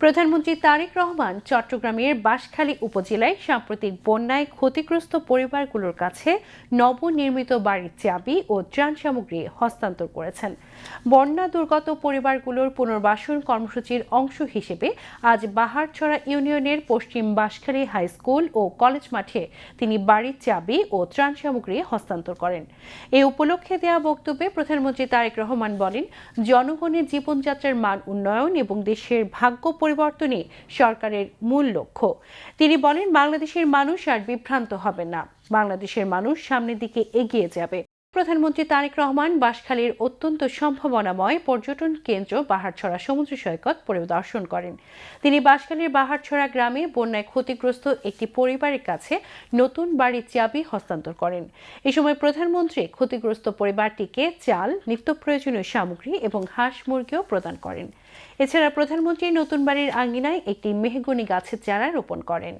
প্রধানমন্ত্রী তারেক রহমান চট্টগ্রামের বাঁশখালী উপজেলায় সাম্প্রতিক বন্যায় ক্ষতিগ্রস্ত পরিবারগুলোর কাছে নবনির্মিত বাড়ির চাবি ও ত্রাণ সামগ্রী হস্তান্তর করেছেন। বন্যা দুর্গত পরিবারগুলোর পুনর্বাসন কর্মসূচির অংশ হিসেবে আজ বাহারছড়া ইউনিয়নের পশ্চিম বাঁশখালী হাই স্কুল ও কলেজ মাঠে তিনি বাড়ির চাবি ও ত্রাণ সামগ্রী হস্তান্তর করেন। এ উপলক্ষে দেওয়া বক্তব্যে প্রধানমন্ত্রী তারেক রহমান বলেন, জনগণের জীবনযাত্রার মান উন্নয়ন এবং দেশের ভাগ্য পরিবর্তনই সরকারের মূল লক্ষ্য। তিনি বলেন, বাংলাদেশের মানুষ আর বিভ্রান্ত হবে না, বাংলাদেশের মানুষ সামনের দিকে এগিয়ে যাবে। প্রধানমন্ত্রী তারেক রহমান বাঁশখালীর অত্যন্ত সম্ভাবনাময় পর্যটন কেন্দ্র বাহারছড়া সমুদ্র সৈকত পরিদর্শন করেন। তিনি বাঁশখালীর বাহারছড়া গ্রামে বন্যায় ক্ষতিগ্রস্ত একটি পরিবারের কাছে নতুন বাড়ির চাবি হস্তান্তর করেন। এ সময় প্রধানমন্ত্রী ক্ষতিগ্রস্ত পরিবারটিকে চাল, নিত্য প্রয়োজনীয় সামগ্রী এবং হাঁস মুরগিও প্রদান করেন। এছাড়া প্রধানমন্ত্রী নতুন বাড়ির আঙ্গিনায় একটি মেহগনি গাছের চারা রোপণ করেন।